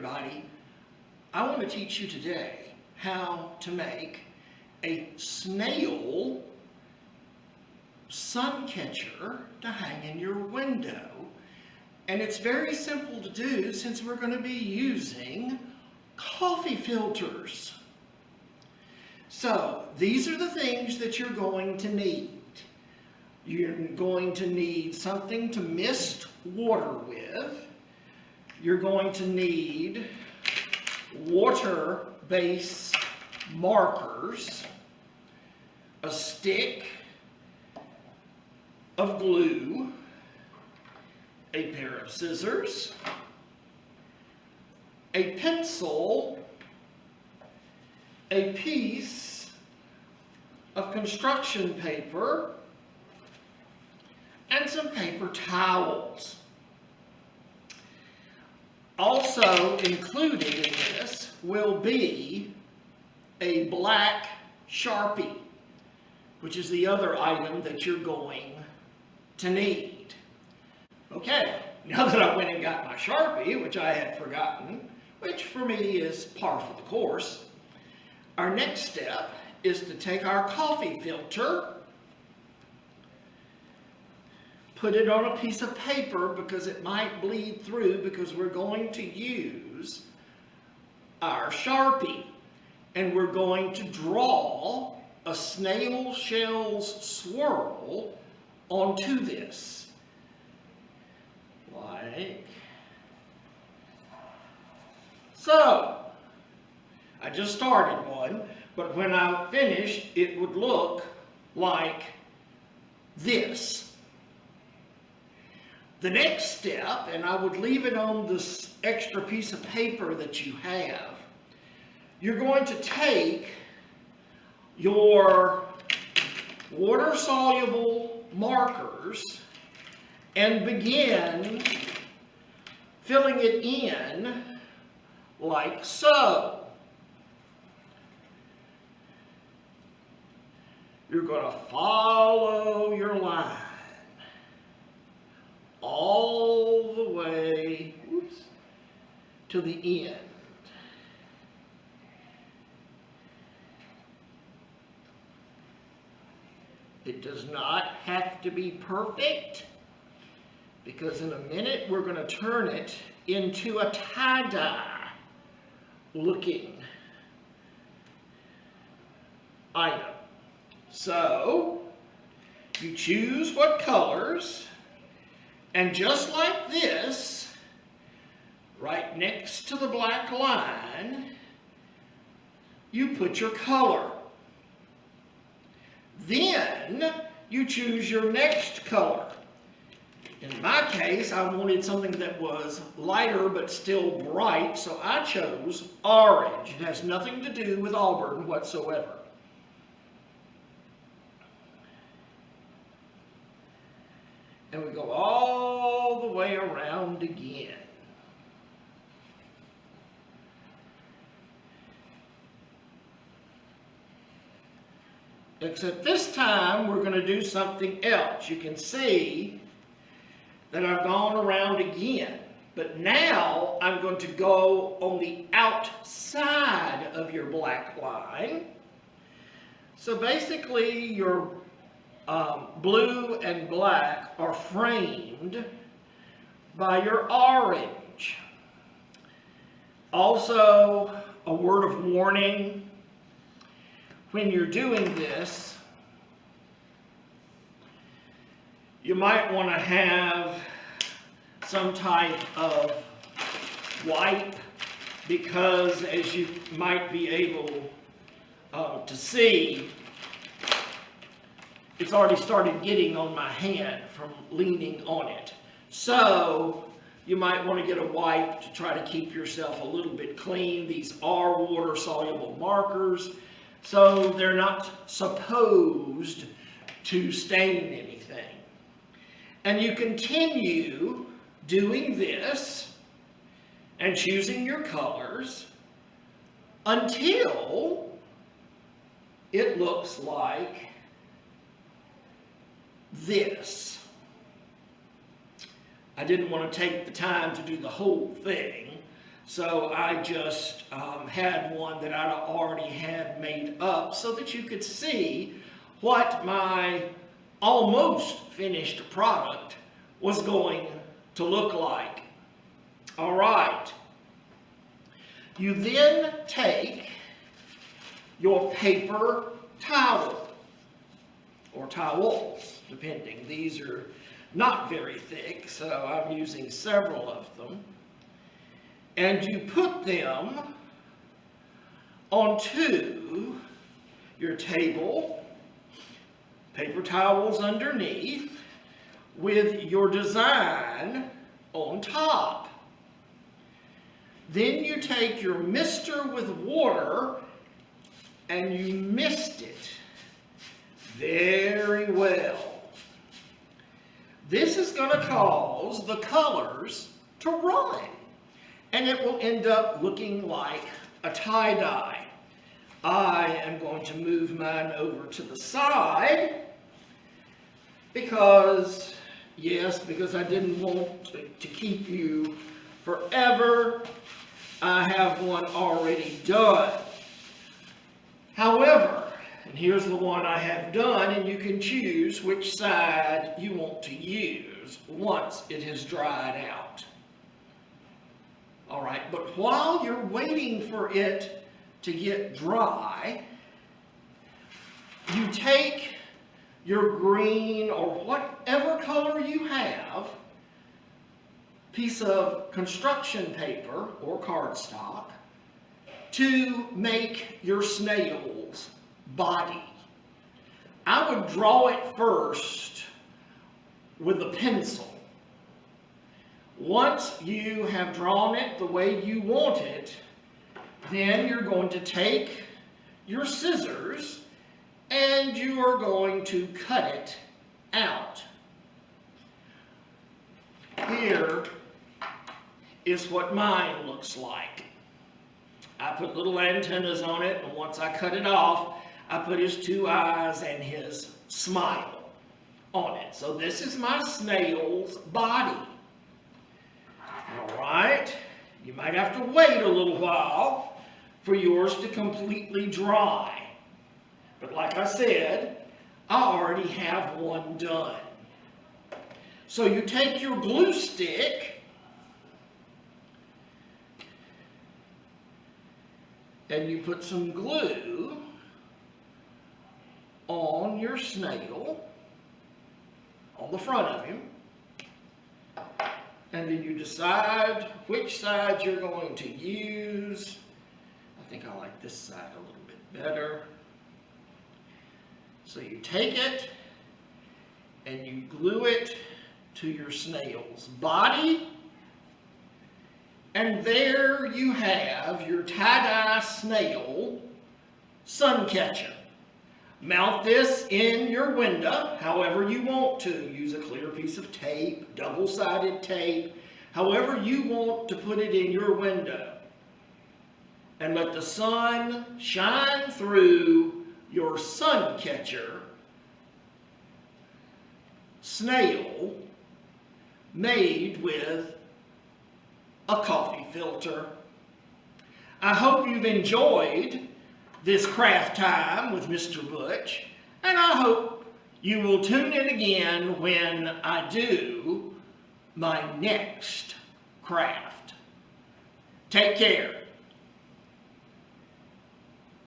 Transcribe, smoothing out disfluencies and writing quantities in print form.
everybody. I want to teach you today how to make a snail Suncatcher to hang in your window. And it's very simple to do since we're going to be using coffee filters. So these are the things that you're going to need. You're going to need something to mist water with. You're going to need water-based markers, a stick of glue, a pair of scissors, a pencil, a piece of construction paper, and some paper towels. Also included in this will be a black Sharpie, which is the other item that you're going to need. Okay, now that I went and got my Sharpie, which I had forgotten, which for me is par for the course, our next step is to take our coffee filter, put it on a piece of paper because it might bleed through because we're going to use our Sharpie and we're going to draw a snail shells swirl onto this. Like so. I just started one, but when I finished, it would look like this. The next step, and I would leave it on this extra piece of paper that you have, you're going to take your water-soluble markers and begin filling it in like so. You're going to follow your line all the way to the end. It does not have to be perfect because in a minute we're going to turn it into a tie-dye looking item. So you choose what colors, and just like this, right next to the black line, you put your color. Then you choose your next color. In my case, I wanted something that was lighter but still bright, so I chose orange. It has nothing to do with Auburn whatsoever. And we go all the way around again. Except this time we're going to do something else. You can see that I've gone around again. But now I'm going to go on the outside of your black line. So basically your blue and black are framed by your orange. Also, a word of warning, when you're doing this, you might want to have some type of wipe because, as you might be able to see, it's already started getting on my hand from leaning on it. So you might want to get a wipe to try to keep yourself a little bit clean. These are water-soluble markers, so they're not supposed to stain anything. And you continue doing this and choosing your colors until it looks like this. I didn't want to take the time to do the whole thing, So I just had one that I already had made up so that you could see what my almost finished product was going to look like. All right. You then take your paper towel, or towels, depending. These are not very thick, so I'm using several of them. And you put them onto your table, paper towels underneath, with your design on top. Then you take your mister with water and you mist it very well. This is going to cause the colors to run, and it will end up looking like a tie-dye. I am going to move mine over to the side because I didn't want to keep you forever. I have one already done. However, and here's the one I have done, and you can choose which side you want to use once it has dried out. All right, but while you're waiting for it to get dry, you take your green or whatever color you have, piece of construction paper or cardstock, to make your snail's body. I would draw it first with a pencil. Once you have drawn it the way you want it, then you're going to take your scissors and you are going to cut it out. Here is what mine looks like. I put little antennas on it, and once I cut it off, I put his two eyes and his smile on it. So this is my snail's body. All right, you might have to wait a little while for yours to completely dry. But like I said, I already have one done. So you take your glue stick and you put some glue on your snail, on the front of him, and then you decide which side you're going to use. I think I like this side a little bit better. So you take it and you glue it to your snail's body, and there you have your tie-dye snail Suncatcher. Mount this in your window however you want to. Use a clear piece of tape, double-sided tape, however you want to put it in your window. And let the sun shine through your Suncatcher snail made with a coffee filter. I hope you've enjoyed this craft time with Mr. Butch, and I hope you will tune in again when I do my next craft. Take care.